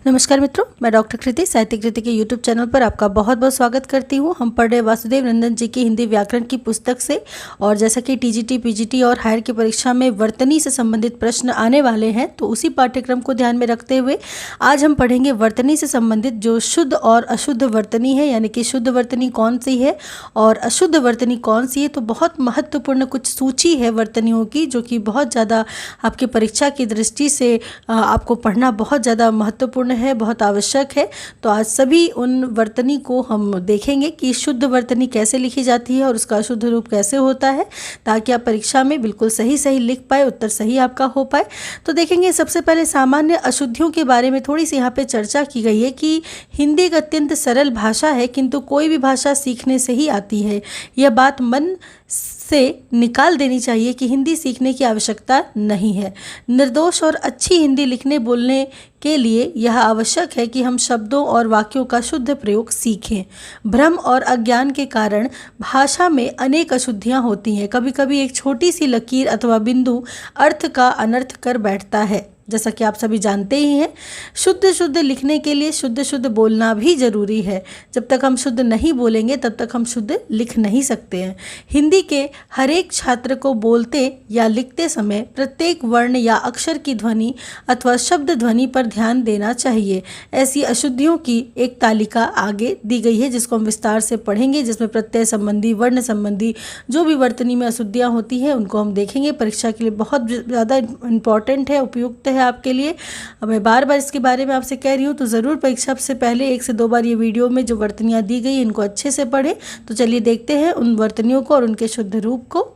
नमस्कार मित्रों, मैं डॉक्टर कृति साहित्य कृति के यूट्यूब चैनल पर आपका बहुत बहुत स्वागत करती हूँ। हम पढ़ रहे वासुदेव नंदन जी की हिंदी व्याकरण की पुस्तक से, और जैसा कि टीजीटी, पीजीटी और हायर की परीक्षा में वर्तनी से संबंधित प्रश्न आने वाले हैं, तो उसी पाठ्यक्रम को ध्यान में रखते हुए आज हम पढ़ेंगे वर्तनी से संबंधित जो शुद्ध और अशुद्ध वर्तनी है, यानी कि शुद्ध वर्तनी कौन सी है और अशुद्ध वर्तनी कौन सी है। तो बहुत महत्वपूर्ण कुछ सूची है वर्तनियों की, जो कि बहुत ज़्यादा आपकी परीक्षा की दृष्टि से आपको पढ़ना बहुत ज़्यादा महत्वपूर्ण है, बहुत आवश्यक है। तो आज सभी उन वर्तनी को हम देखेंगे कि शुद्ध वर्तनी कैसे लिखी जाती है और उसका अशुद्ध रूप कैसे होता है, ताकि आप परीक्षा में बिल्कुल सही सही लिख पाए, उत्तर सही आपका हो पाए। तो देखेंगे सबसे पहले सामान्य अशुद्धियों के बारे में थोड़ी सी यहाँ पे चर्चा की गई है कि हिंदी एक अत्यंत सरल भाषा है, किंतु कोई भी भाषा सीखने से ही आती है। यह बात मन से निकाल देनी चाहिए कि हिंदी सीखने की आवश्यकता नहीं है। निर्दोष और अच्छी हिंदी लिखने बोलने के लिए यह आवश्यक है कि हम शब्दों और वाक्यों का शुद्ध प्रयोग सीखें। भ्रम और अज्ञान के कारण भाषा में अनेक अशुद्धियाँ होती हैं। कभी कभी एक छोटी सी लकीर अथवा बिंदु अर्थ का अनर्थ कर बैठता है, जैसा कि आप सभी जानते ही हैं। शुद्ध शुद्ध लिखने के लिए शुद्ध शुद्ध बोलना भी जरूरी है। जब तक हम शुद्ध नहीं बोलेंगे तब तक हम शुद्ध लिख नहीं सकते हैं। हिंदी के हर एक छात्र को बोलते या लिखते समय प्रत्येक वर्ण या अक्षर की ध्वनि अथवा शब्द ध्वनि पर ध्यान देना चाहिए। ऐसी अशुद्धियों की एक तालिका आगे दी गई है, जिसको हम विस्तार से पढ़ेंगे, जिसमें प्रत्यय संबंधी, वर्ण संबंधी जो भी वर्तनी में अशुद्धियाँ होती हैं उनको हम देखेंगे। परीक्षा के लिए बहुत ज़्यादा इंपॉर्टेंट है, उपयुक्त है आपके लिए। अब मैं बार बार इसके बारे में आपसे कह रही हूँ, तो ज़रूर परीक्षा से पहले 1 से 2 बार ये वीडियो में जो वर्तनियाँ दी गई इनको अच्छे से पढ़ें। तो चलिए देखते हैं उन वर्तनियों को और उनके शुद्ध रूप को।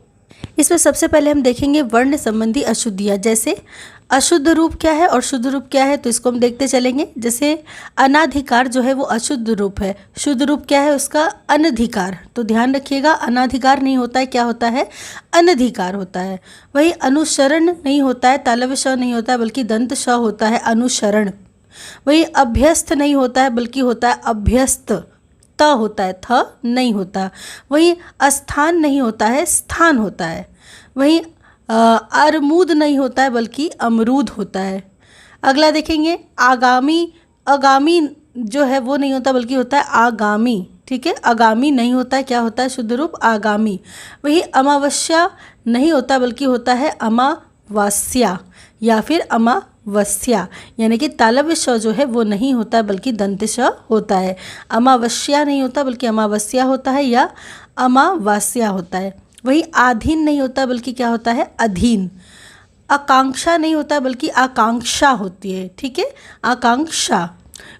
इसमें सबसे पहले हम देखेंगे वर्ण संबंधी अशुद्धियाँ, जैसे अशुद्ध रूप क्या है और शुद्ध रूप क्या है, तो इसको हम देखते चलेंगे। जैसे अनाधिकार जो है वो अशुद्ध रूप है, शुद्ध रूप क्या है उसका? अनधिकार। तो ध्यान रखिएगा, अनाधिकार नहीं होता है, क्या होता है? अनधिकार होता है। वही अनुसरण नहीं होता है, तालव्य श नहीं होता है बल्कि दंत श होता है, अनुसरण। वही अभ्यस्त नहीं होता है बल्कि होता है अभ्यस्त, त होता है, थ नहीं होता। वही अस्थान नहीं होता है, स्थान होता है। वही अरमूद नहीं होता है बल्कि अमरूद होता है। अगला देखेंगे आगामी, आगामी जो है वो नहीं होता बल्कि होता है आगामी। ठीक है, आगामी नहीं होता है, क्या होता है? शुद्ध रूप आगामी। वही अमावस्या नहीं होता बल्कि होता है अमावास्या या फिर अमावस्या, यानी कि तालव्य श जो है वो नहीं होता है बल्कि दंत श होता है। अमावस्या नहीं होता बल्कि अमावस्या होता है या अमावास्या होता है। वही आधीन नहीं होता बल्कि क्या होता है? अधीन। आकांक्षा नहीं होता बल्कि आकांक्षा होती है। ठीक है, आकांक्षा।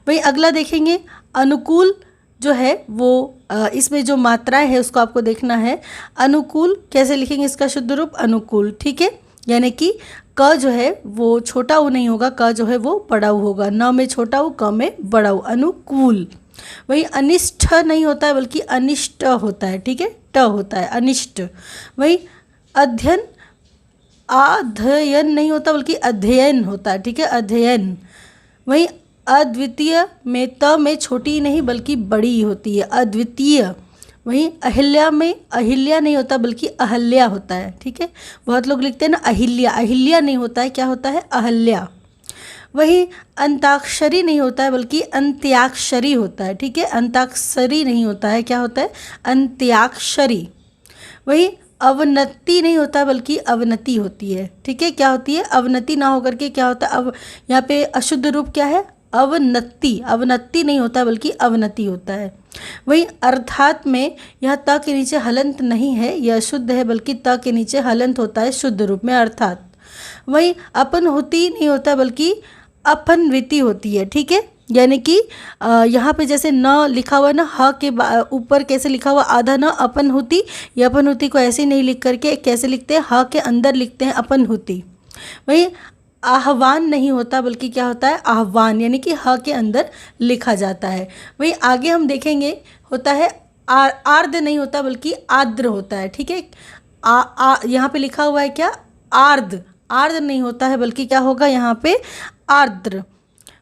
वही अगला देखेंगे अनुकूल जो है वो इसमें जो मात्राएं है उसको आपको देखना है। अनुकूल कैसे लिखेंगे? इसका शुद्ध रूप अनुकूल। ठीक है, यानी कि क जो है वो छोटा ऊ नहीं होगा, क जो है वो बड़ा ऊ होगा। न में छोटा ऊ, क में बड़ा ऊ, अनुकूल। वही अनिष्ट नहीं होता है बल्कि अनिष्ट होता है। ठीक है, ट होता है, अनिष्ट। वही अध्ययन, अध्ययन नहीं होता बल्कि अध्ययन होता है। ठीक है, अध्ययन। वही अद्वितीय में त में छोटी नहीं बल्कि बड़ी होती है, अद्वितीय। वही अहिल्या में अहिल्या नहीं होता बल्कि अहल्या होता है। ठीक है, बहुत लोग लिखते हैं ना अहिल्या, अहिल्या नहीं होता है, क्या होता है? अहल्या। वही अंताक्षरी नहीं होता है बल्कि अंत्याक्षरी होता है। ठीक है, अंताक्षरी नहीं होता है, क्या होता है? अंत्याक्षरी। वही अवनति नहीं होता बल्कि अवनति होती है। ठीक है, क्या होती है? अवनति ना होकर के क्या होता है? अब यहाँ पे अशुद्ध रूप क्या है? अवनति। अवनति नहीं होता बल्कि अवनति होता है। वही अर्थात में यह त के नीचे हलंत नहीं है, यह शुद्ध है, बल्कि त के नीचे हलंत होता है शुद्ध रूप में, अर्थात। वही अपन होती नहीं होता बल्कि अपनविति होती है। ठीक है, यानी कि यहाँ पे जैसे न लिखा हुआ ना, ह के ऊपर कैसे लिखा हुआ आधा न, अपन होती। ये अपन होती को ऐसे नहीं लिख करके कैसे लिखते हैं? ह के अंदर लिखते हैं, अपन होती। वही आह्वान नहीं होता बल्कि क्या होता है? आह्वान, यानी कि ह के अंदर लिखा जाता है। वही आगे हम देखेंगे होता है आर्द्र नहीं होता बल्कि आर्द्र होता है। ठीक है, यहाँ पे लिखा हुआ है क्या? आर्द्र। आर्द्र नहीं होता है बल्कि क्या होगा यहाँ पे? आर्द्र।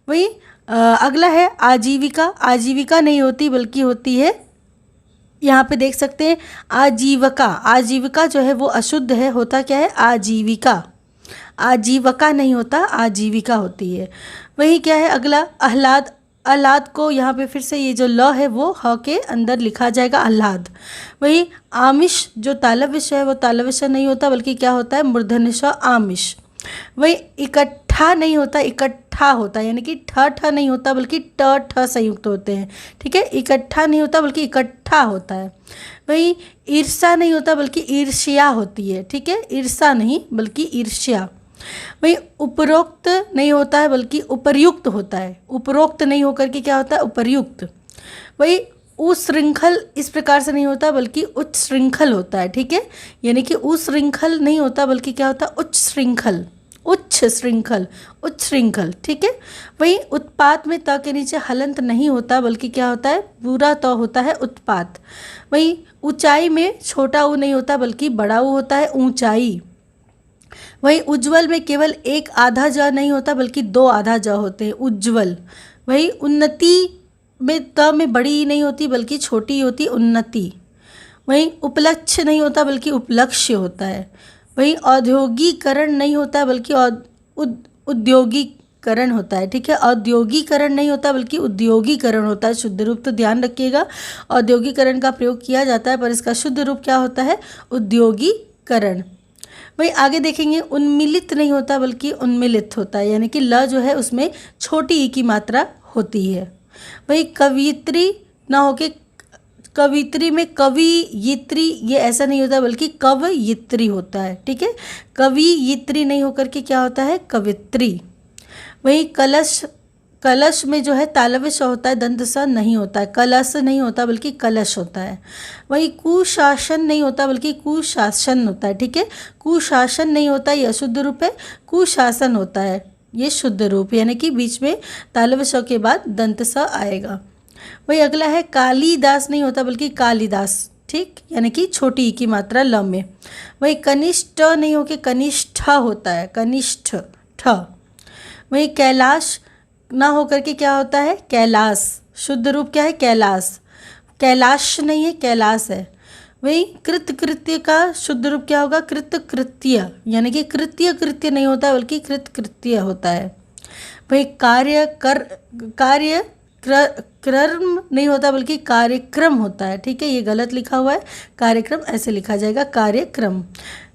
वही अगला है आजीविका। आजीविका नहीं होती बल्कि होती है, यहाँ पे देख सकते हैं आजीविका। आजीविका जो है वो अशुद्ध है, होता क्या है? आजीविका। आजीविका नहीं होता, आजीविका होती है। वही क्या है अगला, आह्लाद। आह्लाद को यहाँ पे फिर से ये जो ल है वो ह के अंदर लिखा जाएगा, आह्लाद। वही आमिष, जो तालव्य है वो तालव्य नहीं होता बल्कि क्या होता है, मूर्धन्य ष, आमिष। वही इकट्ठा नहीं होता, इकट्ठा होता है, यानी कि ठ ठ नहीं होता बल्कि ट ठ संयुक्त होते हैं, ठीक है। इकट्ठा नहीं होता बल्कि इकट्ठा होता है। वही ईर्ष्या नहीं होता बल्कि ईर्ष्या होती है, ठीक है। ईर्ष्या नहीं बल्कि ईर्ष्या। वही उपरोक्त नहीं होता है बल्कि उपर्युक्त होता है। उपरोक्त नहीं होकर के क्या होता है, उपर्युक्त। वही उश्रृंखल इस प्रकार से नहीं होता बल्कि उच्च श्रृंखल होता है, ठीक है। यानी कि उश्रृंखल नहीं होता बल्कि क्या होता है, उच्च श्रृंखल, उच्च श्रृंखल, उच्च श्रृंखल, ठीक है। वही उत्पात में त के नीचे हलंत नहीं होता बल्कि क्या होता है, पूरा त होता है, उत्पात। वही ऊंचाई में छोटा ऊ नहीं होता बल्कि बड़ा ऊ होता है, ऊंचाई। वही उज्ज्वल में केवल एक आधा ज नहीं होता बल्कि दो आधा ज होते हैं, उज्ज्वल। वही उन्नति में त में बड़ी नहीं होती बल्कि छोटी होती, उन्नति। वही उपलक्ष्य नहीं होता बल्कि उपलक्ष्य होता है। वही औद्योगिकरण नहीं होता बल्कि उद्योगीकरण होता है, ठीक है। औद्योगिकरण नहीं होता बल्कि उद्योगीकरण होता है, शुद्ध रूप तो ध्यान रखिएगा। औद्योगिकरण का प्रयोग किया जाता है पर इसका शुद्ध रूप क्या होता है, उद्योगीकरण। वही आगे देखेंगे, उन्मिलित नहीं होता बल्कि उन्मिलित होता है, यानी कि ल जो है उसमें छोटी ई की मात्रा होती है। वही कवियत्री ना होके, कवित्री में कवियत्री ये ऐसा नहीं होता बल्कि कवयित्री होता है, ठीक है। कवियित्री नहीं होकर के क्या होता है, कवित्री। वही कलश, कलश में जो है तालव्य श होता है, दंत स नहीं होता है। कलश नहीं होता बल्कि कलश होता है। वही कुशासन नहीं होता बल्कि कुशासन होता है, ठीक है। कुशासन नहीं होता, यह अशुद्ध रूप है। कुशासन होता है, ये शुद्ध रूप, यानी कि बीच में तालव्य श के बाद दंत स आएगा। वही अगला है, कालीदास नहीं होता बल्कि कालिदास, ठीक, यानी कि छोटी ई की मात्रा ल में। वही कनिष्ठ नहीं होके कनिष्ठ होता है, कनिष्ठ, ठ। वही कैलाश ना होकर के क्या होता है, कैलाश, शुद्ध रूप क्या है, कैलाश। कैलाश नहीं है, कैलाश है। वही कृत्य का शुद्ध रूप क्या होगा, कृत्य, यानी कि कृत्य नहीं होता बल्कि कृत्य होता है। वही क्रम नहीं होता बल्कि कार्यक्रम होता है, ठीक है। ये गलत लिखा हुआ है, कार्यक्रम ऐसे लिखा जाएगा, कार्यक्रम।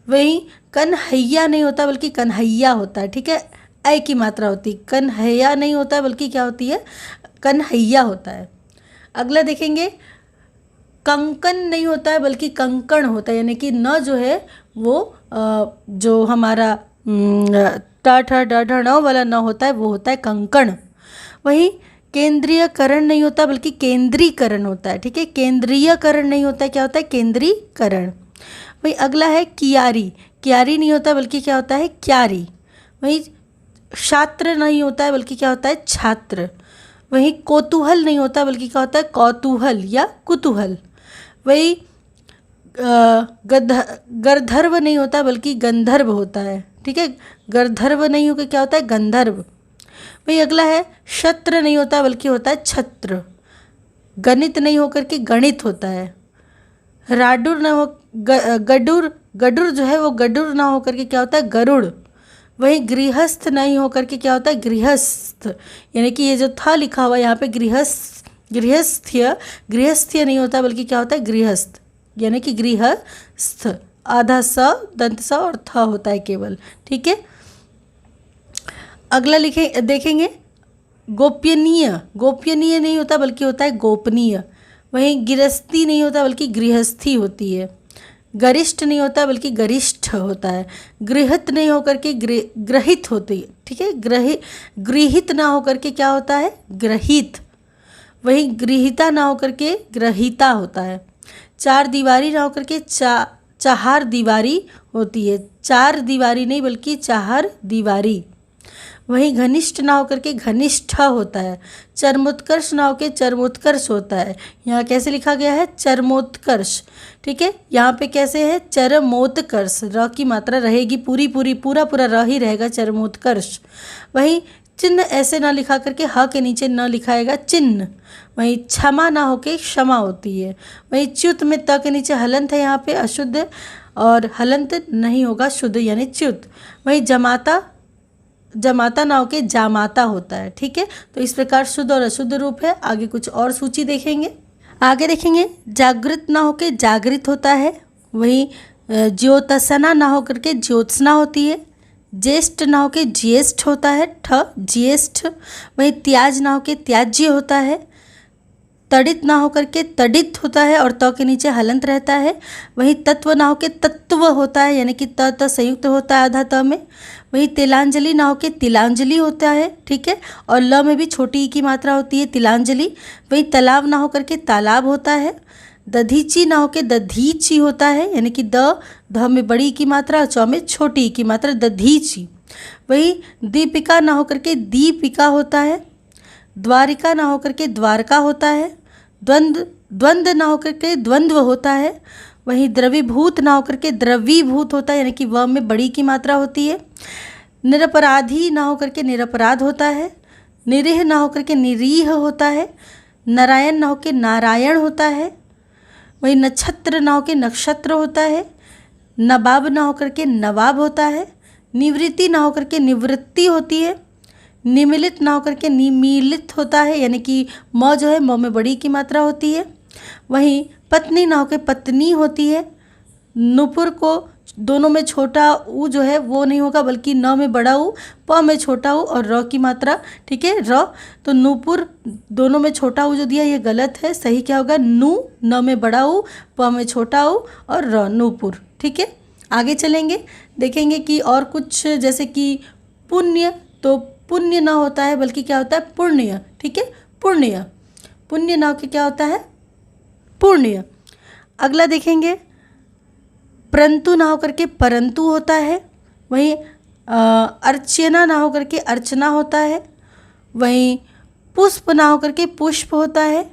वही कन्हैया नहीं होता बल्कि कन्हैया होता है, ठीक है। ऐ की मात्रा होती, कन्हैया नहीं होता बल्कि क्या होती है, कन्हैया होता है। अगला देखेंगे, कंकन नहीं होता है बल्कि कंकण होता है, यानी कि न जो है वो जो हमारा ट ठ ड ढ ण वाला न होता है वो होता है कंकण। वही केंद्रीयकरण नहीं होता बल्कि केंद्रीकरण होता है, ठीक है। केंद्रीयकरण नहीं होता है, क्या होता है, केंद्रीकरण। वही अगला है कियारी, कियारी नहीं होता बल्कि क्या होता है, क्यारी। वही छात्र नहीं होता है बल्कि क्या होता है, छात्र। वही कौतूहल नहीं होता बल्कि क्या होता है, कौतूहल या कुतूहल। वही गर्धर्व नहीं होता बल्कि गंधर्व होता है, ठीक है। गर्धर्व नहीं होकर क्या होता है, गंधर्व। वही अगला है, शत्र नहीं होता बल्कि होता है छत्र। गणित नहीं होकर के गणित होता है। राडुर ना हो, गडुर जो है वो गडुर ना होकर के क्या होता है, गरुड़। वही गृहस्थ नहीं होकर के क्या होता है, गृहस्थ, यानी कि ये जो था लिखा हुआ यहाँ पे गृहस्थ्य नहीं होता बल्कि क्या होता है, गृहस्थ, यानी कि गृहस्थ, आधा स दंत स और थ होता है केवल, ठीक है। अगला देखेंगे, गोपनीय, गोपनीय नहीं होता बल्कि होता है गोपनीय। वहीं गिरस्ती नहीं होता बल्कि गृहस्थी होती है। गरिष्ठ नहीं होता बल्कि गरिष्ठ होता है। गृहित नहीं होकर के ग्रहित होती है, ठीक है। गृहित ना होकर के क्या होता है, ग्रहित। वही गृहिता ना होकर के ग्रहिता होता है। चार दीवारी ना होकर के चार दीवारी होती है। चार दीवारी नहीं बल्कि चार दीवारी। वही घनिष्ठ ना होकर के घनिष्ठ होता है। चरमोत्कर्ष ना होकर चरमोत्कर्ष होता है। यहाँ कैसे लिखा गया है, चरमोत्कर्ष, ठीक है। यहाँ पे कैसे है, चरमोत्कर्ष, र की मात्रा रहेगी पूरी पूरा र ही रहेगा, चरमोत्कर्ष। वही चिन्ह ऐसे ना लिखा करके ह के नीचे न लिखाएगा चिन्ह। वही क्षमा ना होके क्षमा होती है। वही च्युत में त के नीचे हलंत है, यहाँ पे अशुद्ध और हलंत नहीं होगा, शुद्ध यानी च्युत। वही जमाता, जमाता ना होके जामाता होता है, ठीक है। तो इस प्रकार शुद्ध और अशुद्ध रूप है। आगे कुछ और सूची देखेंगे। आगे देखेंगे जागृत ना होके जागृत होता है। वही ज्योत्सना ना होकर के ज्योत्सना होती है। ज्येष्ठ ना होके ज्येष्ठ होता है, ठ ज्येष्ठ। वही त्याज ना होके त्याज्य होता है। तड़ित ना होकर के तड़ित होता है और त के नीचे हलंत रहता है। वही तत्व ना होके तत्व होता है, यानी कि त संयुक्त होता है आधा त में। वही तिलांजलि ना होके तिलांजलि होता है, ठीक है। और ल में भी छोटी ई की मात्रा होती है, तिलांजलि। वही तालाब ना होकर के तालाब होता है। दधीची ना होके दधीची होता है, यानी कि ध में बड़ी ई की मात्रा और च में छोटी ई की मात्रा, दधीची। वही दीपिका ना होकर के दीपिका होता है। द्वारिका ना होकर के द्वारका होता है। द्वंद्व ना होकर के द्वंद्व होता है। वहीं द्रवीभूत ना होकर के द्रवीभूत होता है, यानी कि व में बड़ी की मात्रा होती है। निरपराधी ना होकर के निरपराध होता है। निरीह ना होकर के निरीह होता है। नारायण ना होकर नारायण होता है। वही नक्षत्र ना होकर नक्षत्र होता है। नवाब ना होकर के नवाब होता है। निवृत्ति ना होकर के निवृत्ति होती है। निमिलित ना होकर के निमीलित होता है, यानी कि म जो है म में बड़ी की मात्रा होती है। वहीं पत्नी ना होकर पत्नी होती है। नुपुर को दोनों में छोटा ऊ जो है वो नहीं होगा, बल्कि न में बड़ा ऊ, प में छोटा ऊ और र की मात्रा, ठीक है, र। तो नूपुर दोनों में छोटा ऊ जो दिया ये गलत है। सही क्या होगा, नू, न में बड़ा ऊ, प में छोटा ऊ और र, नूपुर, ठीक है। आगे चलेंगे, देखेंगे कि और कुछ, जैसे कि पुण्य, तो पुण्य ना होता है बल्कि क्या होता है, पुण्य, ठीक है, पुण्य। पुण्य ना होकर क्या होता है, पुण्य। अगला देखेंगे, परंतु ना होकर के परंतु होता है। वहीं अर्चना ना होकर के अर्चना होता है। वहीं पुष्प ना होकर के पुष्प होता है।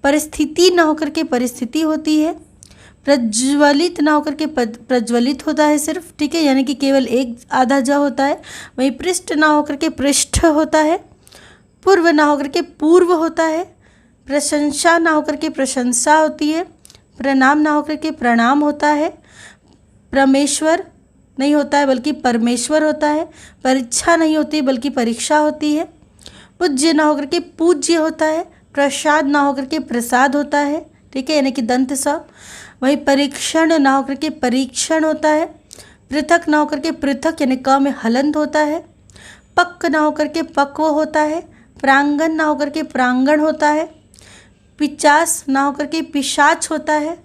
परिस्थिति ना होकर के परिस्थिति होती है। प्रज्वलित ना होकर के प्रज्वलित होता है सिर्फ, ठीक है, यानी कि केवल एक आधा ज होता है। वहीं पृष्ठ ना होकर के पृष्ठ होता है। पूर्व ना होकर के पूर्व होता है। प्रशंसा ना होकर के प्रशंसा होती है। प्रणाम ना होकर के प्रणाम होता है। परमेश्वर नहीं होता है बल्कि परमेश्वर होता है। परीक्षा नहीं होती बल्कि परीक्षा होती है। पूज्य ना होकर के पूज्य होता है। प्रसाद ना होकर के प्रसाद होता है, ठीक है, यानी कि दंत स। वही परीक्षण ना होकर के परीक्षण होता है। पृथक ना होकर के पृथक, यानी क में हलंत होता है। पक्क ना होकर के पक्व होता है। प्रांगण ना होकर के प्रांगण होता है। पिचास ना होकर के पिशाच होता है।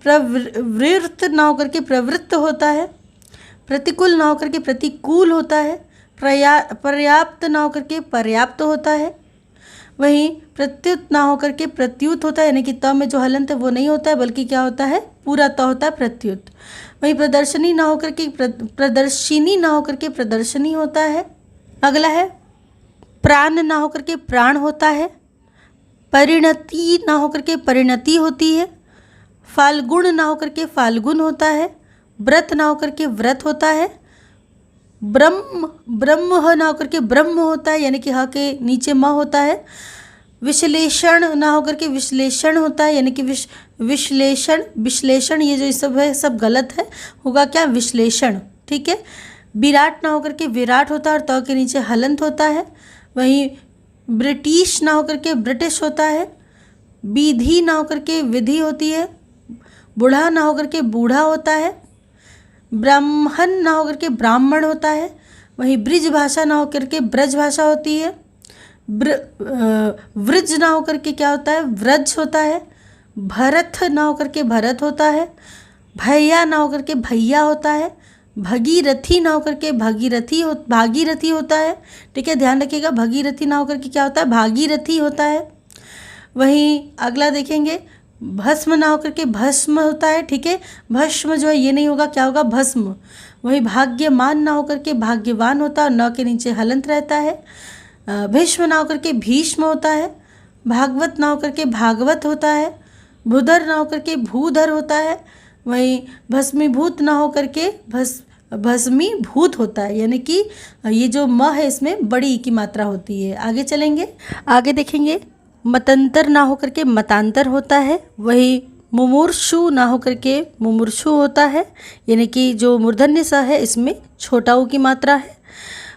प्रवृत्त ना होकर के प्रवृत्त होता है। प्रतिकूल ना होकर के प्रतिकूल होता है। पर्याप्त ना होकर के पर्याप्त होता है। वहीं प्रत्युत ना होकर के प्रत्युत होता है, यानी कि त में जो हलंत है वो नहीं होता है बल्कि क्या होता है, पूरा त होता है, प्रत्युत। वहीं प्रदर्शनी ना होकर के प्रदर्शिनी ना होकर के प्रदर्शनी होता है। अगला है प्राण ना होकर के प्राण होता है। परिणति ना होकर के परिणति होती है। फाल्गुन ना होकर के फाल्गुन होता है। व्रत ना होकर के व्रत होता है। ब्रह्म ना होकर के ब्रह्म होता है, यानी कि ह के नीचे म होता है। विश्लेषण ना होकर के विश्लेषण होता है, यानी कि विश्लेषण ये जो सब है सब गलत है, होगा क्या, विश्लेषण, ठीक है। विराट ना होकर के विराट होता है और त के नीचे हलंत होता है। वहीं ब्रिटिश ना होकर के ब्रिटिश होता है। विधि ना होकर के विधि होती है। बूढ़ा ना होकर के बूढ़ा होता है। ब्राह्मण ना होकर के ब्राह्मण होता है। वहीं ब्रिज भाषा ना होकर के ब्रज भाषा होती है। व्रज ना होकर के क्या होता है, व्रज होता है। भरत ना होकर के भरत होता है। भैया ना होकर के भैया होता है। भगीरथी ना होकर के भागीरथी होता है, ठीक है, ध्यान रखिएगा, भगीरथी ना होकर के क्या होता है, भागीरथी होता है। वहीं अगला देखेंगे, भस्म ना होकर के भस्म होता है, ठीक है, भस्म जो है ये नहीं होगा, क्या होगा, भस्म। वहीं भाग्यमान ना होकर के भाग्यवान होता है और न के नीचे हलंत रहता है। भीष्म ना होकर के भीष्म होता है। भागवत ना होकर के भागवत होता है। भूधर ना होकर के भूधर होता है। वहीं भस्मीभूत ना होकर के भस्मीभूत होता है, यानी कि ये जो म है इसमें बड़ी की मात्रा होती है। आगे चलेंगे, आगे देखेंगे, मतंतर ना होकर के मतांतर होता है। वही मुमूर्षु ना होकर के मुमूर्षु होता है, यानी कि जो मूर्धन्य स है इसमें छोटा ऊ की मात्रा है।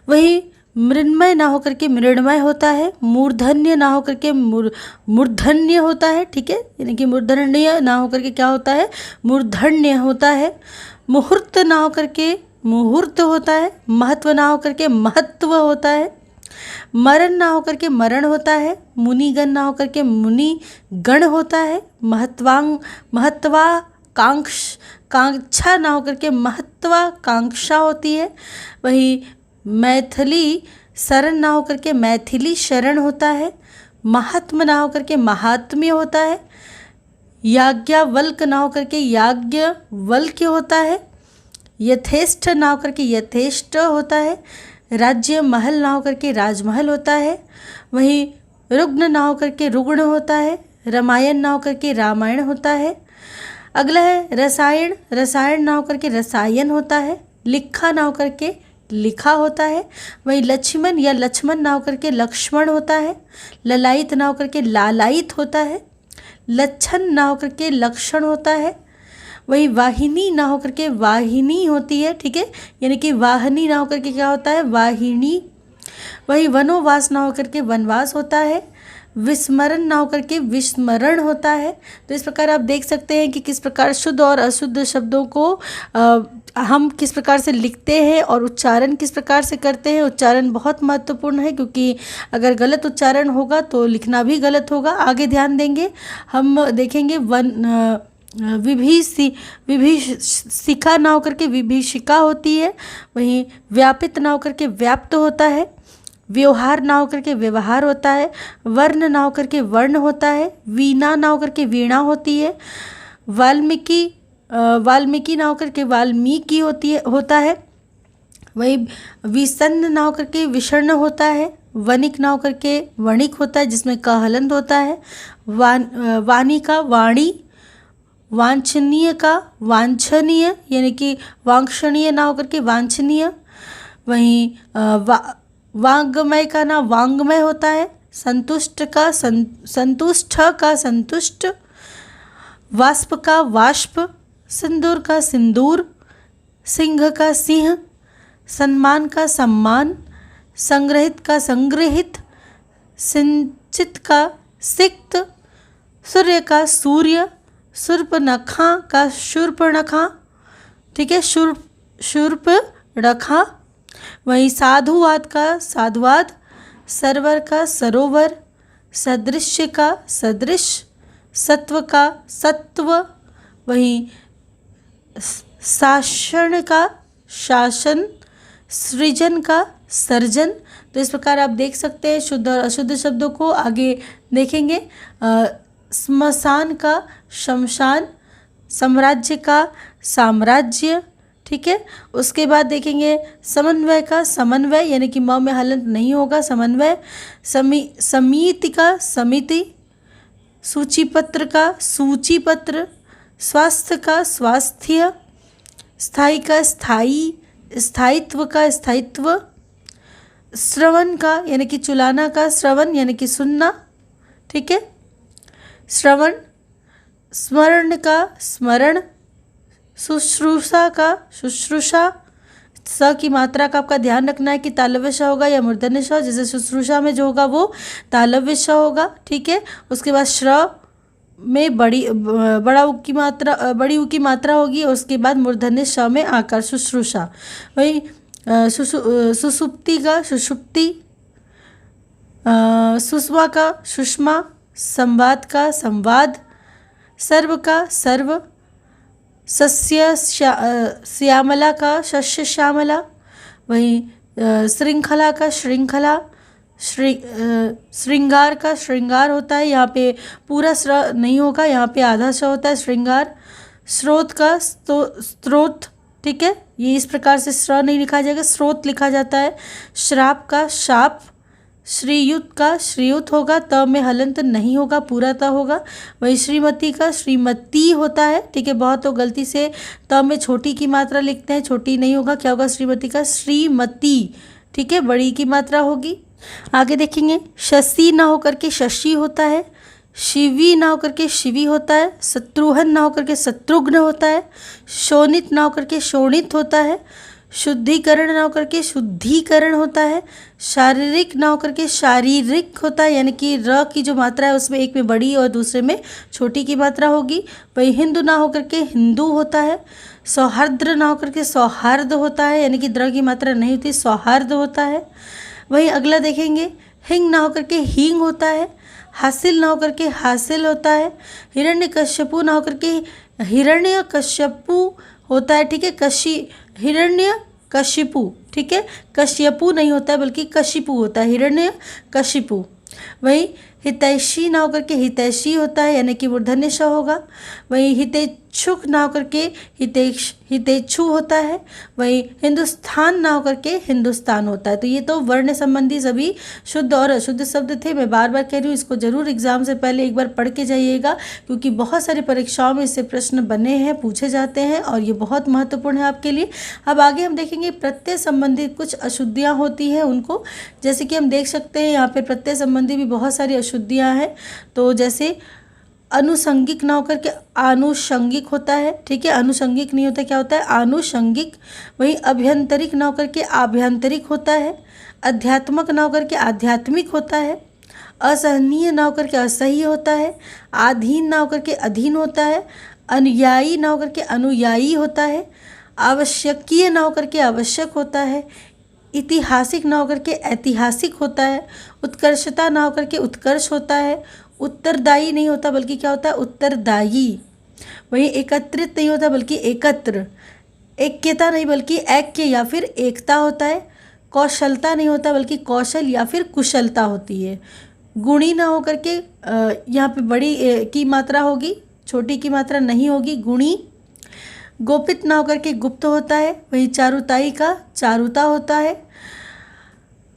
वही मृण्मय ना होकर के मृण्मय होता है, मूर्धन्य ना होकर के मूर्धन्य होता है, ठीक है, यानी कि मूर्धन्य ना होकर के क्या होता है, मूर्धन्य होता है। मुहूर्त ना होकर के मुहूर्त होता है, महत्व ना होकर के महत्व होता है। मरण ना होकर के मरण होता है, मुनिगण ना होकर के मुनिगण होता है। कांक्षा ना होकर के महत्वाकांक्षा होती है। वही मैथिली शरण ना होकर के मैथिली शरण होता है। महात्म ना होकर के महात्म्य होता है। याज्ञवल्क ना होकर के याज्ञवल्क्य होता है। यथेष्ट ना होकर के यथेष्ट होता है। राज्य महल ना होकर के राजमहल होता है। वहीं रुग्ण ना होकर के रुग्ण होता है। रामायण ना होकर के रामायण होता है। अगला है रसायन, रसायन ना होकर के रसायन होता है। लिखा ना होकर के लिखा होता है। वहीं लक्ष्मण या लक्ष्मण ना होकर के लक्ष्मण होता है। ललायित ना होकर के लालायित होता है। लक्षण ना होकर के लक्षण होता है। वही वाहिनी ना होकर के वाहिनी होती है, ठीक है, यानी कि वाहिनी ना होकर के क्या होता है, वाहिनी। वही वनोवास ना होकर के वनवास होता है। विस्मरण ना होकर के विस्मरण होता है। तो इस प्रकार आप देख सकते हैं कि किस प्रकार शुद्ध और अशुद्ध शब्दों को हम किस प्रकार से लिखते हैं और उच्चारण किस प्रकार से करते हैं। उच्चारण बहुत महत्वपूर्ण है, क्योंकि अगर गलत उच्चारण होगा तो लिखना भी गलत होगा। आगे ध्यान देंगे, हम देखेंगे विभीषिका ना होकर के विभीषिका होती है। वहीं व्यापित ना होकर के व्याप्त होता है। व्यवहार ना होकर के व्यवहार होता है। वर्ण ना होकर के वर्ण होता है। वीणा ना होकर के वीणा होती है। वाल्मीकि ना होकर के वाल्मीकि होता है। वही विषन्न ना होकर के विषर्ण होता है। वणिक ना होकर के वणिक होता है, जिसमें क हलंत होता है। वाणी का वाणी, वांछनीय का वांछनीय, यानी कि वांक्षणीय ना होकर के वांछनीय। वहीं वांग्मय का ना वांग्मय होता है। संतुष्ट का संतुष्ट का संतुष्ट। वाष्प का वाष्प। सिंदूर का सिंदूर। सिंह का सिंह। सम्मान का सम्मान। संग्रहित का संग्रहित। सिंचित का सिक्त। सूर्य का सूर्य। शूर्पणखा का शूर्पणखा, ठीक है, शूर्पणखा। वहीं साधुवाद का साधुवाद। सरवर का सरोवर। सदृश्य का सदृश। सत्व का सत्व। वहीं शासन का शासन। सृजन का सर्जन। तो इस प्रकार आप देख सकते हैं शुद्ध और अशुद्ध शब्दों को। आगे देखेंगे स्मशान का शमशान। साम्राज्य का साम्राज्य, ठीक है। उसके बाद देखेंगे समन्वय का समन्वय, यानी कि म में हलंत नहीं होगा, समन्वय। समिति का समिति। सूचीपत्र का सूचीपत्र। स्वास्थ्य का स्वास्थ्य। स्थायी का स्थायी। स्थायित्व का स्थायित्व। श्रवण का यानी कि चुलाना का श्रवण, यानी कि सुनना, ठीक है, श्रवण। स्मरण का स्मरण। शुश्रूषा का शुश्रूषा। स की मात्रा का आपका ध्यान रखना है कि तालव्य श होगा या मूर्धन्य श। जैसे शुश्रूषा में जो होगा वो तालव्य श होगा, ठीक है। उसके बाद श्र में बड़ी उ की मात्रा होगी। उसके बाद मूर्धन्य श में आकार शुश्रूषा। वही सुसुप्ति का सुषुप्ति। सुषमा का सुषमा। संवाद का संवाद। सर्व का सर्व। सस्य श्यामला का शस्य श्यामला। वहीं श्रृंखला का श्रृंखला। श्रृंगार का श्रृंगार होता है, यहाँ पे पूरा स्र नहीं होगा, यहाँ पे आधा स होता है, श्रृंगार। स्रोत का स्रोत, ठीक है, ये इस प्रकार से स्र नहीं लिखा जाएगा, स्रोत लिखा जाता है। श्राप का शाप। श्रीयुत का श्रीयुत होगा, त में हलंत नहीं होगा, पूरा त होगा। वही श्रीमती का श्रीमती होता है, ठीक है। बहुत तो गलती से त में छोटी की मात्रा लिखते हैं, छोटी नहीं होगा, क्या होगा, श्रीमती का श्रीमती, ठीक है, बड़ी की मात्रा होगी। आगे देखेंगे शशि ना होकर के शशि होता है। शिवी ना होकर के शिवी होता है, शत्रुघ्न ना होकर के शत्रुघ्न होता है, शोणित ना होकर के शोणित होता है, शुद्धिकरण ना होकर के शुद्धिकरण होता है, शारीरिक ना होकर के शारीरिक होता है, यानी कि र की जो मात्रा है उसमें एक में बड़ी और दूसरे में छोटी की मात्रा होगी। वही हिंदू ना होकर के हिंदू होता है, सौहार्द्र ना होकर के सौहार्द होता है, यानी कि द्र की मात्रा नहीं होती, सौहार्द होता है। वहीं अगला देखेंगे, हिंग ना होकर के हींग होता है, हासिल ना होकर के हासिल होता है, हिरण्यकश्यपु ना होकर के हिरण्यकश्यपु होता है, ठीक है। हिरण्य कशिपु, ठीक है, कश्यपु नहीं होता है बल्कि कशिपु होता है, हिरण्य कशिपु। वहीं हितैषी ना होकर के हितैषी होता है, यानी कि मूर्धन्य श होगा। वहीं हितेच्छुक ना होकर के हितेच्छु होता है। वहीं हिंदुस्तान ना होकर के हिंदुस्तान होता है। तो ये तो वर्ण संबंधी सभी शुद्ध और अशुद्ध शब्द थे। मैं बार बार कह रही हूँ, इसको जरूर एग्जाम से पहले एक बार पढ़ के जाइएगा, क्योंकि बहुत सारी परीक्षाओं में इससे प्रश्न बने हैं, पूछे जाते हैं और ये बहुत महत्वपूर्ण है आपके लिए। अब आगे हम देखेंगे प्रत्यय संबंधी कुछ अशुद्धियाँ होती हैं उनको, जैसे कि हम देख सकते हैं यहाँ पे प्रत्यय संबंधी भी बहुत सारी अशुद्धियाँ हैं। तो जैसे अनुषंगिक ना होकर के आनुषंगिक होता है, ठीक है, अनुषंगिक नहीं होता, क्या होता है, आनुषंगिक। वहीं अभ्यंतरिक ना होकर के आभ्यंतरिक होता है, अध्यात्मक ना होकर के आध्यात्मिक होता है, असहनीय ना होकर के असह्य होता है, आधीन ना होकर के अधीन होता है, अनुयायी ना होकर के अनुयायी होता है, आवश्यकीय ना होकर के आवश्यक होता है, ऐतिहासिक ना होकर के ऐतिहासिक होता है, उत्कर्षता ना होकर के उत्कर्ष होता है, उत्तरदायी नहीं होता बल्कि क्या होता है, उत्तरदायी। वहीं एकत्रित नहीं होता बल्कि एकत्र, ऐक्यता नहीं बल्कि ऐक्य या फिर एकता होता है, कौशलता नहीं होता बल्कि कौशल या फिर कुशलता होती है। गुणी ना होकर के यहाँ पे बड़ी की मात्रा होगी, छोटी की मात्रा नहीं होगी, गुणी। गोपित ना होकर के गुप्त होता है। वहीं चारुताई का चारुता होता है,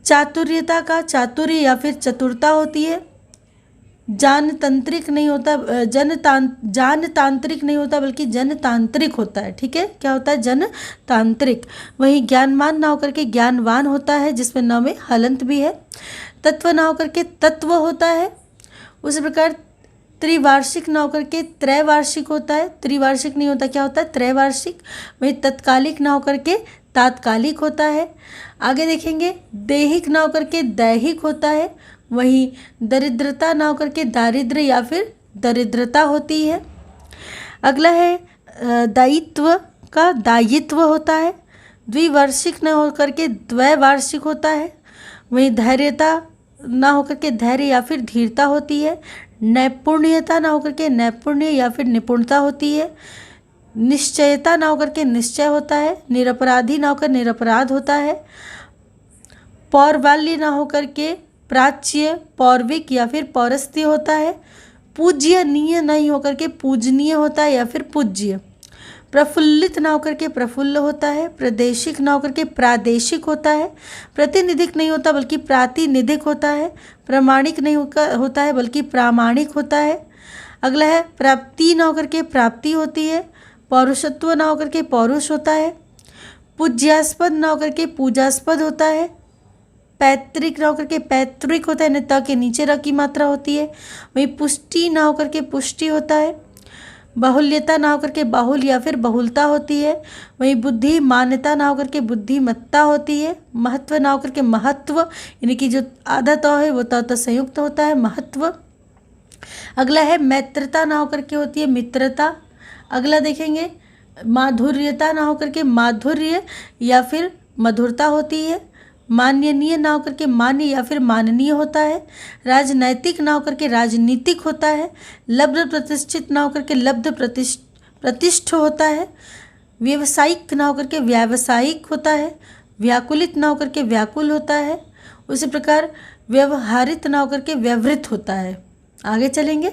चातुर्यता का चातुर्य या फिर चतुरता होती है। जानतांत्रिक नहीं होता, जानतांत्रिक नहीं होता बल्कि जनतांत्रिक होता है, ठीक है, क्या होता है, जनतांत्रिक। वहीं ज्ञानमान ना होकर के ज्ञानवान होता है, जिसमें न में हलंत भी है। तत्व ना होकर के तत्व होता है। उसी प्रकार त्रिवार्षिक ना होकर के त्रैवार्षिक होता है, त्रिवार्षिक नहीं होता, क्या होता है, त्रैवार्षिक। वहीं तत्कालिक ना होकर के तात्कालिक होता है। आगे देखेंगे, दैहिक ना होकर के दैहिक होता है। वहीं दरिद्रता ना होकर के दारिद्र्य या फिर दरिद्रता होती है। अगला है दायित्व का दायित्व होता है। द्विवार्षिक ना होकर के द्वैवार्षिक होता है। वहीं धैर्यता ना होकर के धैर्य या फिर धीरता होती है। नैपुण्यता ना होकर के नैपुण्य या फिर निपुणता होती है। निश्चयता ना होकर के निश्चय होता है। निरपराधी ना होकर निरपराध होता है। पौर्वाल्य ना होकर के प्राच्य, पौर्विक या फिर पौरस्त्य होता है। पूज्यनीय नहीं होकर के पूजनीय होता है या फिर पूज्य। प्रफुल्लित ना होकर के प्रफुल्ल होता है। प्रादेशिक ना होकर के प्रादेशिक होता है। प्रतिनिधिक नहीं होता बल्कि प्रातिनिधिक होता है। प्रामाणिक नहीं होता है बल्कि प्रामाणिक होता है। अगला है प्राप्ति ना होकर के प्राप्ति होती है। पौरुषत्व ना होकर के पौरुष होता है। पूज्यास्पद ना होकर के पूजास्पद होता है। पैतृक ना होकर के पैतृक होता है, त के नीचे र की मात्रा होती है। वहीं पुष्टि ना होकर के पुष्टि होता है। बाहुल्यता ना होकर के बाहुल या फिर बहुलता होती है। वहीं बुद्धि मान्यता ना होकर के बुद्धिमत्ता होती है। महत्व ना होकर के महत्व, यानी कि जो आधा तो है वो तो संयुक्त होता है, महत्व। अगला है मैत्रता ना होकर के होती है मित्रता। अगला देखेंगे माधुर्यता ना होकर के माधुर्य या फिर मधुरता होती है। माननीय ना होकर के मान्य या फिर माननीय होता है। राजनैतिक ना होकर के राजनीतिक होता है। लब्ध प्रतिष्ठित ना होकर के लब्ध प्रतिष्ठ होता है। व्यावसायिक ना होकर के व्यावसायिक होता है। व्याकुलित ना होकर के व्याकुल होता है। उसी प्रकार व्यवहारित ना होकर के व्यवहृत होता है। आगे चलेंगे,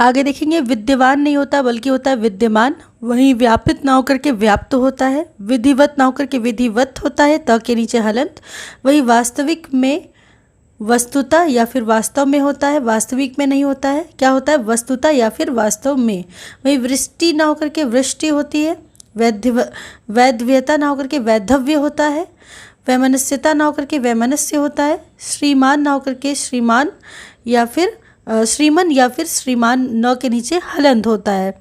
आगे देखेंगे विद्यमान नहीं होता बल्कि होता है विद्यमान। वहीं व्यापित ना होकर के व्याप्त होता है। विधिवत ना होकर के विधिवत होता है, त के नीचे हलंत। वहीं वास्तविक में वस्तुता या फिर वास्तव में होता है, वास्तविक में नहीं होता है, क्या होता है, वस्तुता या फिर वास्तव में। वहीं वृष्टि ना होकर के वृष्टि होती है। वैधव्यता ना होकर के वैधव्य होता है। वैमनस्यता ना होकर के वैमनस्य होता है। श्रीमान ना होकर के श्रीमान या फिर श्रीमन या फिर श्रीमान न के नीचे हलंत होता है।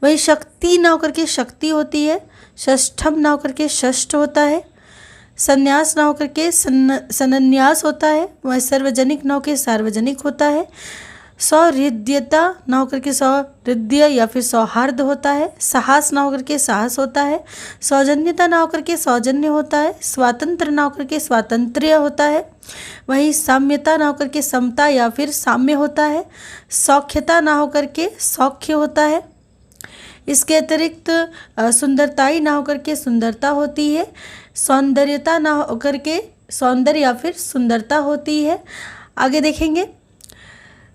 वही शक्ति न होकर के शक्ति होती है, षष्ठम न होकर के षष्ठ होता है, संन्यास न होकर के सन्न्यास होता है, वह सार्वजनिक न होकर सार्वजनिक होता है, सौहृदयता न होकर के सौहृदय या फिर सौहार्द होता है, साहस न होकर के साहस होता है, सौजन्यता न होकर के सौजन्य होता है, स्वातंत्र न होकर के स्वातंत्र्य होता है, वही साम्यता न होकर के समता या फिर साम्य होता है, सौख्यता न होकर के सौख्य होता है। इसके अतिरिक्त सुंदरताई ना होकर के सुंदरता होती है, सौंदर्यता ना होकर के सौंदर्य या फिर सुंदरता होती है। आगे देखेंगे,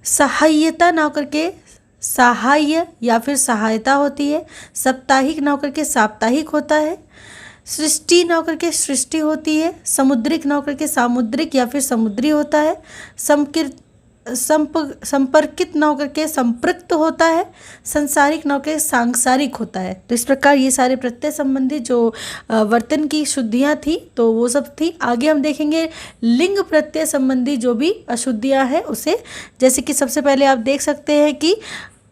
सहायता ना होकर के सहाय या फिर सहायता होती है, साप्ताहिक ना होकर के साप्ताहिक होता है, सृष्टि ना होकर के सृष्टि होती है, समुद्रिक ना होकर के सामुद्रिक या फिर समुद्री होता है, संपर्कित न होकर के संपृक्त होता है, संसारिक न होकर सांसारिक होता है। तो इस प्रकार ये सारे प्रत्यय संबंधी जो वर्तन की शुद्धियाँ थी तो वो सब थी। आगे हम देखेंगे लिंग प्रत्यय संबंधी जो भी अशुद्धियाँ हैं उसे, जैसे कि सबसे पहले आप देख सकते हैं कि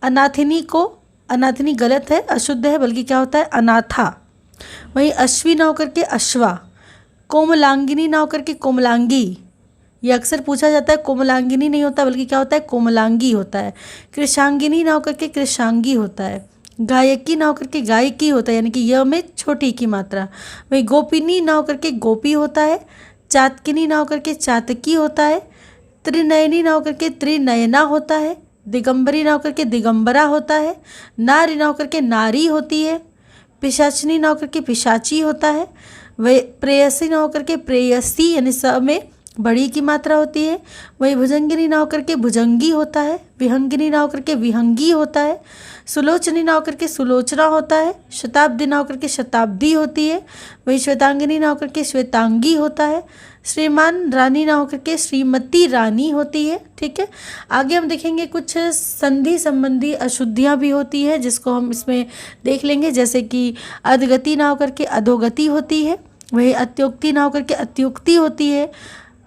अनाथिनी गलत है, अशुद्ध है, बल्कि क्या होता है अनाथा। वहीं अश्वी न होकर के अश्वा, कोमलांगिनी न होकर के कोमलांगी, ये अक्सर पूछा जाता है, कोमलांगिनी नहीं होता बल्कि क्या होता है कोमलांगी होता है। कृशांगिनी ना होकर के कृशांगी होता है, गायकी ना होकर के गायकी होता है, यानी कि य में छोटी की मात्रा। वही गोपिनी ना होकर के गोपी होता है, चातकिनी ना होकर के चातकी होता है, त्रिनयनी ना होकर के त्रिनयना होता है, दिगंबरी ना होकर के दिगंबरा होता है, नारी ना होकर के नारी होती है, पिशाचिनी ना होकर के पिशाची होता है, वह प्रेयसी ना होकर के प्रेयसी यानी स में बड़ी की मात्रा होती है। वही भुजंगिनी ना होकर के भुजंगी होता है, विहंगिनी ना होकर के विहंगी होता है, सुलोचनी ना होकर के सुलोचना होता है, शताब्दी ना होकर के शताब्दी होती है। वही श्वेतांगिनी ना होकर के श्वेतांगी होता है, श्रीमान रानी ना होकर के श्रीमती रानी होती है। ठीक है, आगे हम देखेंगे कुछ संधि संबंधी अशुद्धियाँ भी होती है जिसको हम इसमें देख लेंगे, जैसे कि अधगति ना होकर के अधोगति होती है, वही अत्युक्ति ना होकर के अत्युक्ति होती है,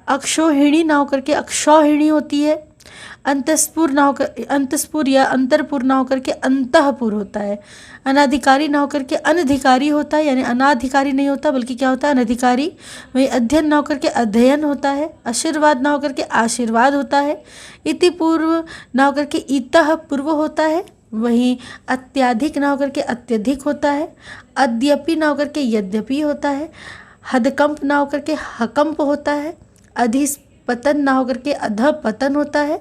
अक्षोहिणी ना होकर के अक्षौहिणी होती है, अंतस्पुर या अंतरपुर ना होकर के अंतःपुर होता है, अनाधिकारी ना होकर के अनधिकारी होता है, यानी अनाधिकारी नहीं होता बल्कि क्या होता है अनधिकारी। वही अध्ययन ना होकर के अध्ययन होता है, आशीर्वाद ना होकर के आशीर्वाद होता है, इति पूर्व ना होकर के इतः पूर्व होता है, वहीं अत्याधिक ना होकर के अत्यधिक होता है, अद्यपि ना होकर के यद्यपि होता है, हदकंप ना होकर के हकंप होता है, अधिपतन ना होकर के अधपतन होता है,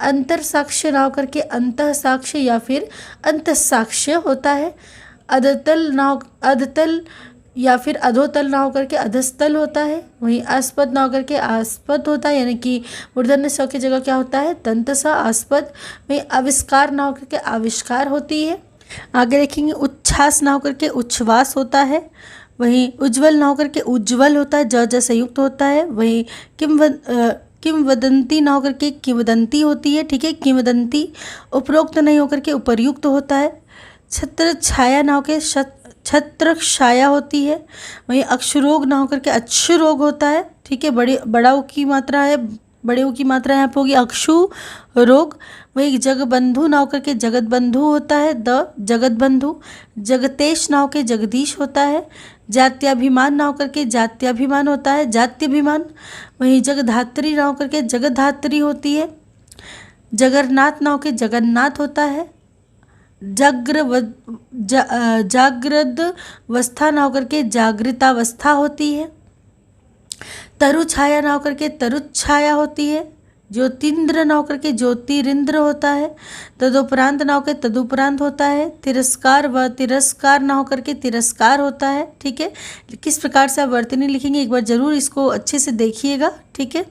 अंतर साक्ष्य ना होकर के अंतः साक्ष्य या फिर अंत साक्ष्य होता है, अधतल या फिर अधोतल ना होकर के अधस्तल होता है, वहीं आस्पद ना होकर के आस्पद होता है, यानी कि मूर्धन्य स की जगह क्या होता है दंत स आस्पद। वहीं आविष्कार ना होकर के आविष्कार होती है। आगे देखेंगे उच्छ्वास ना होकर के उच्छ्वास होता है, वहीं उज्ज्वल ना होकर के उज्ज्वल होता है, ज संयुक्त होता है। वहीं किंवदंती ना होकर के किंवदंती होती है। ठीक है, किंवदंती उपरोक्त नहीं होकर के उपर्युक्त होता है, छत्र छाया ना होकर छत्र छाया होती है। वहीं अक्षरोग ना होकर के अक्षरोग होता है। ठीक है, बड़ाऊ की मात्रा है, बड़े की मात्रा यहाँ पे होगी अक्षु रोग। वही जगबंधु ना होकर के जगत बंधु होता है, द जगत बंधु। जगतेश ना होकर जगदीश होता है, जात्याभिमान ना होकर के जात्याभिमान होता है, जात्यभिमान। वहीं जगधात्री ना होकर के जगधात्री होती है, जगन्नाथ ना होकर जगन्नाथ होता है, जागृत अवस्था ना होकर के जागृतावस्था होती है, तरु छाया ना होकर के तरुच्छाया होती है, ज्योतिन्द्र ना होकर के ज्योतिरिंद्र होता है, तदुपरांत ना होकर तदुपरांत होता है, तिरस्कार व तिरस्कार ना होकर के तिरस्कार होता है। ठीक है, किस प्रकार से आप वर्तनी लिखेंगे एक बार जरूर इसको अच्छे से देखिएगा। ठीक है,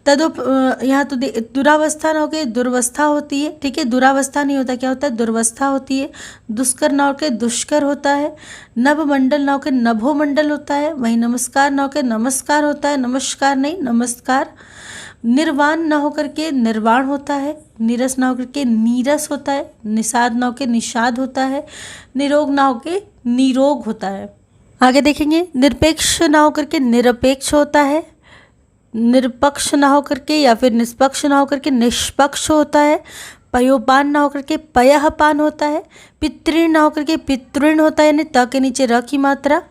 यहाँ तो दुरावस्था ना होकर दुर्वस्था होती है। ठीक है, दुरावस्था नहीं होता, क्या होता है दुर्वस्था होती है। दुष्कर ना होकर दुष्कर होता है, नभमंडल ना होकर नभोमंडल होता है। वहीं नमस्कार ना होकर नमस्कार होता है, नमस्कार नहीं नमस्कार। निर्वाण ना होकर के निर्वाण होता है, नीरस ना होकर के नीरस होता है, निषाद ना होकर निषाद होता है, निरोग ना होकर निरोग होता है। आगे देखेंगे निरपेक्ष ना होकर के निरपेक्ष होता है, निरपक्ष ना होकर के या फिर निष्पक्ष ना होकर के निष्पक्ष होता है। पयोपान ना होकर के पयःपान होता है। पितृण ना होकर के पितृण होता है, यानी त के नीचे र की मात्रा।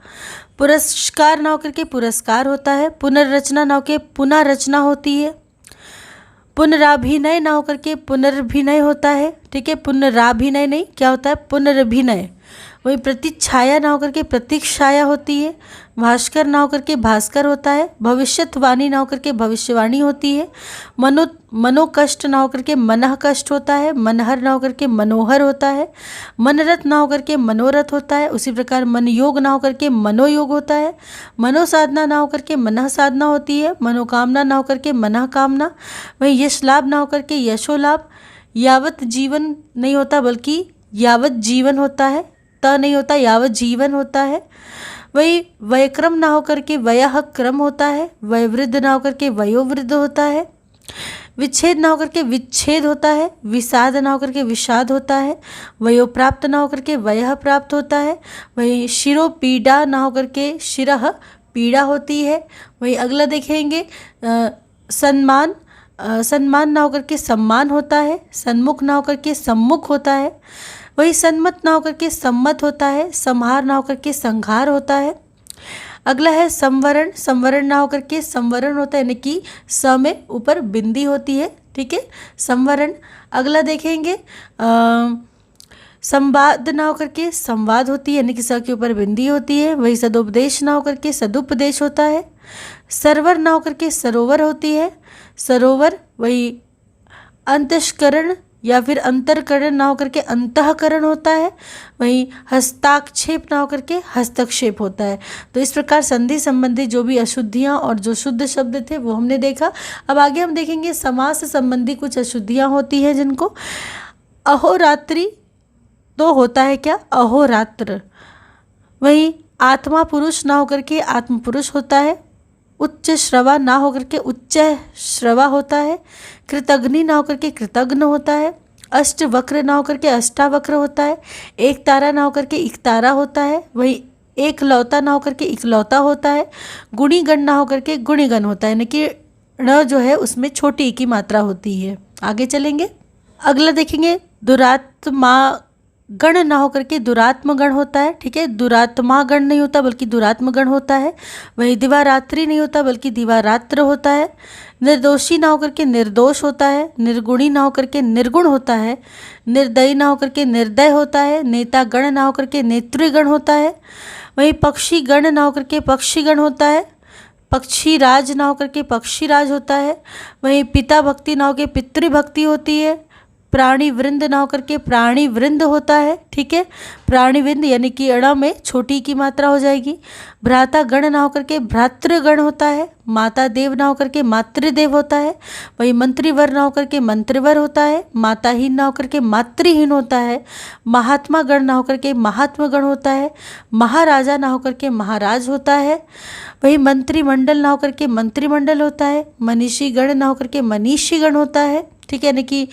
पुरस्कार ना होकर के पुरस्कार होता है। पुनर्रचना ना होकर पुनर्रचना होती है। पुनराभिनय ना होकर के पुनर्भिनय होता है। ठीक है, पुनराभिनय नहीं, क्या होता है, पुनर्भिनय। वही प्रतिच्छाया ना होकर के प्रतीक्षाया होती है। भास्कर ना होकर के भास्कर होता है। भविष्यवाणी ना होकर के भविष्यवाणी होती है। मनोकष्ट ना होकर के मनः कष्ट होता है। मनहर ना होकर के मनोहर होता है। मनरथ ना होकर के मनोरथ होता है। उसी प्रकार मनयोग ना होकर के मनोयोग होता है। मनोसाधना ना होकर के मनः साधना होती है। मनोकामना ना होकर के मनः कामना। वही यश लाभ ना होकर के यशो लाभ। यावत जीवन नहीं होता बल्कि यावत जीवन होता है। त नहीं होता, यावत जीवन होता है। वही वयक्रम ना होकर के वयः क्रम होता है। वयोवृद्ध ना होकर के वयोवृद्ध होता है। विच्छेद ना होकर के विच्छेद होता है। विषाद ना होकर के विषाद होता है। वयोप्राप्त ना होकर के वयः प्राप्त होता है। वही शिरो पीड़ा ना होकर के शिरः पीड़ा होती है। वही अगला देखेंगे सम्मान सम्मान ना होकर के सम्मान होता है। सन्मुख ना होकर के सम्मुख होता है। वही सन्मत ना होकर के सम्मत होता है। संहार ना होकर के संहार होता है। अगला है संवरण। संवरण ना होकर के संवरण होता है, यानी कि स में ऊपर बिंदी होती है। ठीक है, संवरण। अगला देखेंगे संवाद ना होकर के संवाद होती है, यानी कि स के ऊपर बिंदी होती है। वही सदुपदेश ना होकर के सदुपदेश होता है। सरवर ना होकर के सरोवर होती है। सरोवर। वही अंतस्करण या फिर अंतरकरण ना होकर के अंतःकरण होता है। वहीं हस्ताक्षेप ना होकर के हस्तक्षेप होता है। तो इस प्रकार संधि संबंधी जो भी अशुद्धियाँ और जो शुद्ध शब्द थे वो हमने देखा। अब आगे हम देखेंगे समास संबंधी कुछ अशुद्धियाँ होती हैं जिनको अहोरात्रि तो होता है क्या, अहोरात्र। वहीं आत्मा पुरुष ना होकर के आत्म पुरुष होता है। उच्च श्रवा ना होकर के उच्च श्रवा होता है। कृतघ्नि ना होकर के कृतघ्न होता है। अष्ट वक्र ना होकर के अष्टावक्र होता है। एक तारा ना होकर के इकतारा होता है। वही एक लौता ना होकर के इकलौता होता है। गुणीगण ना होकर के गुणीगण होता है, यानी कि ण जो है उसमें छोटी की मात्रा होती है। आगे चलेंगे, अगला देखेंगे दुरात्मा गण ना होकर के दुरात्म गण होता है। ठीक है, दुरात्मा गण नहीं होता बल्कि दुरात्म गण होता है। वही दिवारात्रि नहीं होता बल्कि दिवारात्र होता है। निर्दोषी ना होकर के निर्दोष होता है। निर्गुणी ना होकर के निर्गुण होता है। निर्दयी ना होकर के निर्दय होता है। नेता गण ना होकर के नेतृगण होता है। वही पक्षी गण ना होकर के पक्षीगण होता है। पक्षी राज ना होकर के पक्षी राज होता है। वही पिता भक्ति ना होकर पितृभक्ति होती है। प्राणी वृंद ना होकर के प्राणी वृंद होता है। ठीक है, प्राणी वृंद यानी कि अड़ा में छोटी की मात्रा हो जाएगी। भ्राता गण ना होकर के भ्रातृगण होता है। माता देव ना होकर के मातृदेव होता है। वही मंत्रीवर ना होकर के मंत्रिवर होता है। माताहीन ना होकर के मातृहीन होता है। महात्मा गण ना होकर के महात्मा गण होता है। महाराजा ना होकर के महाराज होता है। वही मंत्रिमंडल ना होकर के मंत्रिमंडल होता है। मनीषी गण ना होकर के मनीषी गण होता है। ठीक है, यानी कि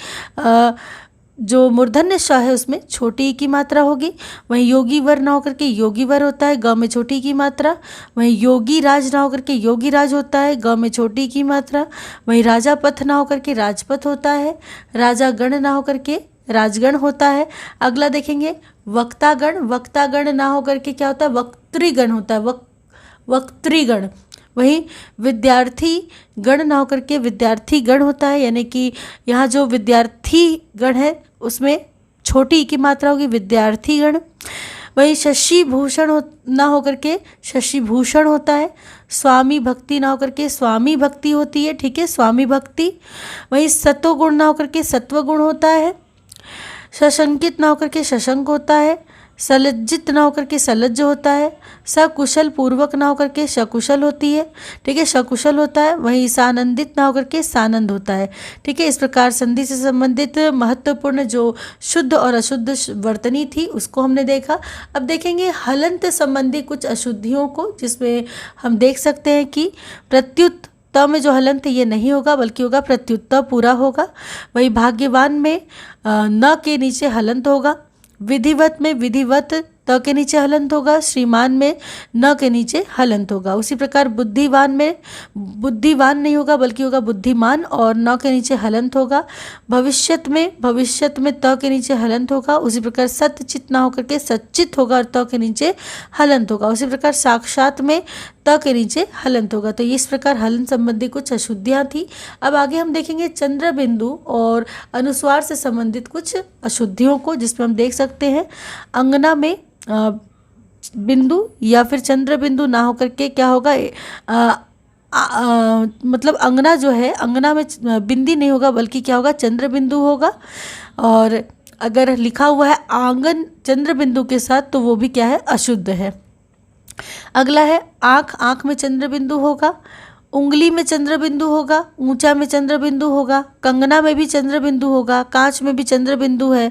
जो मूर्धन्य श है उसमें छोटी की मात्रा होगी। वहीं योगी वर ना होकर के योगी वर होता है, ग में छोटी की मात्रा। वहीं योगी राज ना होकर के योगी राज होता है, ग में छोटी की मात्रा। वहीं राजा पथ ना होकर के राजपथ होता है। राजा गण ना होकर के राजगण होता है। अगला देखेंगे वक्तागण। वक्तागण ना होकर के क्या होता है, वक्तृगण होता है। वक्तृगण। वहीं विद्यार्थी गण ना होकर के विद्यार्थी गण होता है, यानी कि यहाँ जो विद्यार्थी गण है उसमें छोटी की मात्रा होगी, विद्यार्थी गण। वहीं शशि भूषण ना होकर के शशि भूषण होता है। स्वामी भक्ति ना होकर के स्वामी भक्ति होती है। ठीक है, स्वामी भक्ति। वहीं सत्वगुण ना होकर के सत्वगुण होता है। सशंकित ना होकर के शशंक होता है। सलज्जित ना होकर के सलज्ज होता है। सकुशल पूर्वक ना होकर के सकुशल होती है। ठीक है, सकुशल होता है। वहीं सानंदित ना होकर के सानंद होता है। ठीक है, इस प्रकार संधि से संबंधित महत्वपूर्ण जो शुद्ध और अशुद्ध वर्तनी थी उसको हमने देखा। अब देखेंगे हलंत संबंधी कुछ अशुद्धियों को, जिसमें हम देख सकते हैं कि प्रत्युत त में जो हलंत ये नहीं होगा बल्कि होगा प्रत्युत पूरा होगा। वही भाग्यवान में न के नीचे हलंत होगा। विधिवत में विधिवत त के नीचे हलंत होगा, श्रीमान में न के नीचे हलंत होगा। उसी प्रकार बुद्धिवान में बुद्धिवान नहीं होगा बल्कि होगा बुद्धिमान और न के नीचे हलंत होगा। भविष्यत में त के नीचे हलंत होगा। उसी प्रकार सत्यचित ना होकर के सच्चित होगा और त के नीचे हलंत होगा। उसी प्रकार साक्षात में त के नीचे हलंत होगा। तो इस प्रकार हलन संबंधी कुछ अशुद्धियाँ थी। अब आगे हम देखेंगे चंद्र बिंदु और अनुस्वार से संबंधित कुछ अशुद्धियों को, जिसमें हम देख सकते हैं अंगना में बिंदु या फिर चंद्र बिंदु ना होकर के क्या होगा, मतलब अंगना जो है, अंगना में बिंदी नहीं होगा बल्कि क्या होगा, चंद्र बिंदु होगा। और अगर लिखा हुआ है आंगन चंद्र बिंदु के साथ तो वो भी क्या है, अशुद्ध है। अगला है आँख, आँख में चंद्र बिंदु होगा। उंगली में चंद्र बिंदु होगा। ऊंचा में चंद्र बिंदु होगा। कंगना में भी चंद्र बिंदु होगा। कांच में भी चंद्र बिंदु है।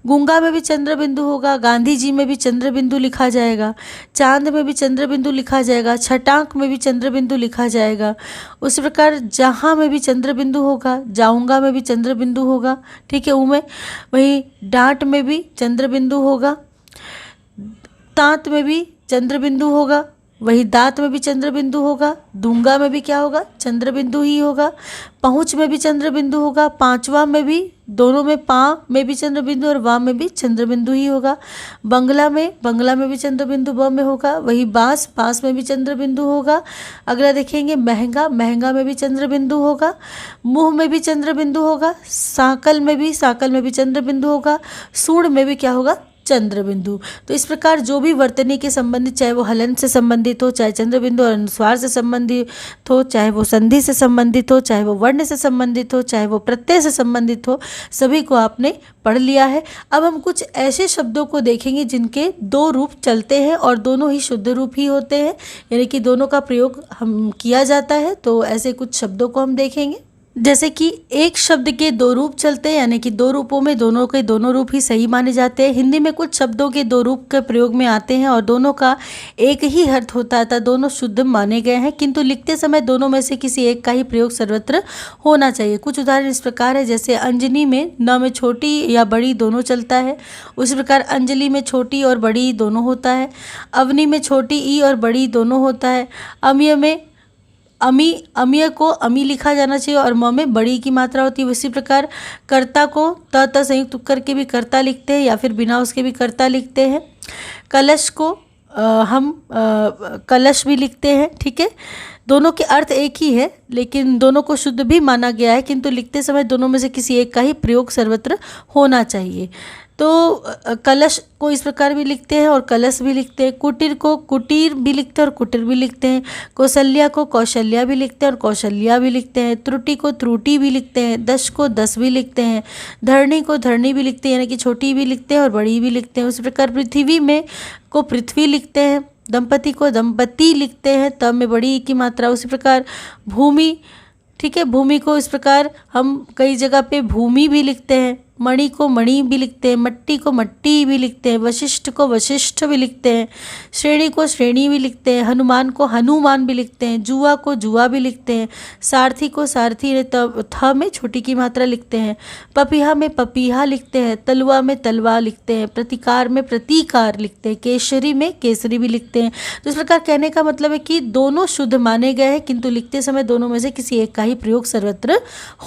गूंगा में भी चंद्र बिंदु होगा। गांधी जी में भी चंद्र बिंदु लिखा जाएगा। चांद में भी चंद्र बिंदु लिखा जाएगा। छटांक में भी चंद्र बिंदु लिखा जाएगा। उसी प्रकार जहाँ में भी चंद्र बिंदु होगा। जाऊंगा में भी चंद्र बिंदु होगा, ठीक है, में वही डांट में भी चंद्र बिंदु होगा। तांत में भी चंद्र बिंदु होगा, वही दांत में भी चंद्र बिंदु होगा। दूंगा में भी क्या होगा, चंद्र बिंदु ही होगा। पहुँच में भी चंद्र बिंदु होगा। पांचवा में भी, दोनों में पा में भी चंद्र बिंदु और वा में भी चंद्र बिंदु ही होगा। बंगला में भी चंद्र बिंदु ब में होगा। वही बांस में भी चंद्र बिंदु होगा। अगला देखेंगे महंगा में भी चंद्र बिंदु होगा। मुंह में भी चंद्र बिंदु होगा। साकल में भी चंद्र बिंदु होगा। सूंड में भी क्या होगा, चंद्र बिंदु। तो इस प्रकार जो भी वर्तनी के संबंधित, चाहे वो हलन से संबंधित हो, चाहे चंद्र बिंदु और अनुस्वार से संबंधित हो, चाहे वो संधि से संबंधित हो, चाहे वो वर्ण से संबंधित हो, चाहे वो प्रत्यय से संबंधित हो, सभी को आपने पढ़ लिया है। अब हम कुछ ऐसे शब्दों को देखेंगे जिनके दो रूप चलते हैं और दोनों ही शुद्ध रूप ही होते हैं, यानी कि दोनों का प्रयोग हम किया जाता है। तो ऐसे कुछ शब्दों को हम देखेंगे। जैसे कि एक शब्द के दो रूप चलते हैं, यानी कि दो रूपों में दोनों के दोनों रूप ही सही माने जाते हैं। हिंदी में कुछ शब्दों के दो रूप के प्रयोग में आते हैं और दोनों का एक ही अर्थ होता है, दोनों शुद्ध माने गए हैं, किंतु लिखते समय दोनों में से किसी एक का ही प्रयोग सर्वत्र होना चाहिए। कुछ उदाहरण इस प्रकार है, जैसे अंजनी में न में छोटी या बड़ी दोनों चलता है। उसी प्रकार अंजलि में छोटी और बड़ी दोनों होता है। अवनी में छोटी ई और बड़ी दोनों होता है। अमीय में अमीय को अमी लिखा जाना चाहिए और म में बड़ी की मात्रा होती है। उसी प्रकार कर्ता को त संयुक्त करके भी कर्ता लिखते हैं या फिर बिना उसके भी कर्ता लिखते हैं। कलश को हम कलश भी लिखते हैं, ठीक है। दोनों के अर्थ एक ही है लेकिन दोनों को शुद्ध भी माना गया है, किंतु लिखते समय दोनों में से किसी एक का ही प्रयोग सर्वत्र होना चाहिए। तो कलश को इस प्रकार भी लिखते हैं और कलश भी लिखते हैं। कुटीर को कुटीर भी लिखते हैं और कुटीर भी लिखते हैं। कौशल्या को कौशल्या भी लिखते हैं और कौशल्या भी लिखते हैं। त्रुटि को त्रुटि भी लिखते हैं। दश को दस भी लिखते हैं। धरणी को धरणी भी लिखते हैं, यानी कि छोटी भी लिखते हैं और बड़ी भी लिखते हैं। उसी प्रकार पृथ्वी में को पृथ्वी लिखते हैं। दंपति को दंपति लिखते हैं, तब में बड़ी की मात्रा। उसी प्रकार भूमि, ठीक है, भूमि को इस प्रकार हम कई जगह पे भूमि भी लिखते हैं। मणि को मणि भी लिखते हैं। मट्टी को मट्टी भी लिखते हैं। वशिष्ठ को वशिष्ठ भी लिखते हैं। श्रेणी को श्रेणी भी लिखते हैं। हनुमान को हनुमान भी लिखते हैं। जुआ को जुआ भी लिखते हैं। सारथी को सारथी थ में छोटी की मात्रा लिखते हैं। पपीहा में पपीहा लिखते हैं। तलवा में तलवा लिखते हैं। प्रतिकार में प्रतिकार लिखते हैं। केसरी में केसरी भी लिखते हैं। तो इस प्रकार कहने का मतलब है कि दोनों शुद्ध माने गए हैं, किंतु लिखते समय दोनों में से किसी एक का ही प्रयोग सर्वत्र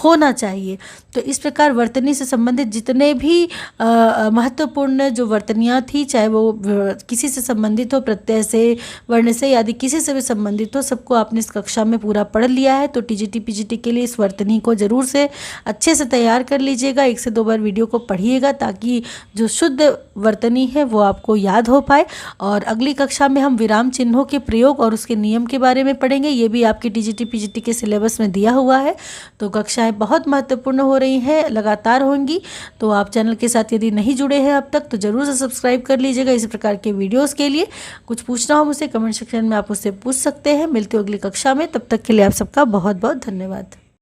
होना चाहिए। तो इस प्रकार वर्तनी से संबंधित जितने भी महत्वपूर्ण जो वर्तनियाँ थी, चाहे वो किसी से संबंधित हो, प्रत्यय से, वर्ण से, यदि किसी से भी संबंधित हो, सबको आपने इस कक्षा में पूरा पढ़ लिया है। तो टीजीटी पीजीटी के लिए इस वर्तनी को जरूर से अच्छे से तैयार कर लीजिएगा। 1 से 2 बार वीडियो को पढ़िएगा ताकि जो शुद्ध वर्तनी है वो आपको याद हो पाए। और अगली कक्षा में हम विराम चिन्हों के प्रयोग और उसके नियम के बारे में पढ़ेंगे। ये भी आपकी टीजीटी पीजीटी के सिलेबस में दिया हुआ है। तो कक्षाएं बहुत महत्वपूर्ण हो रही हैं, लगातार होंगी। तो आप चैनल के साथ यदि नहीं जुड़े हैं अब तक तो जरूर से सब्सक्राइब कर लीजिएगा। इसी प्रकार के वीडियोस के लिए कुछ पूछना हो मुझसे कमेंट सेक्शन में आप मुझसे पूछ सकते हैं। मिलते हो अगली कक्षा में, तब तक के लिए आप सबका बहुत बहुत धन्यवाद।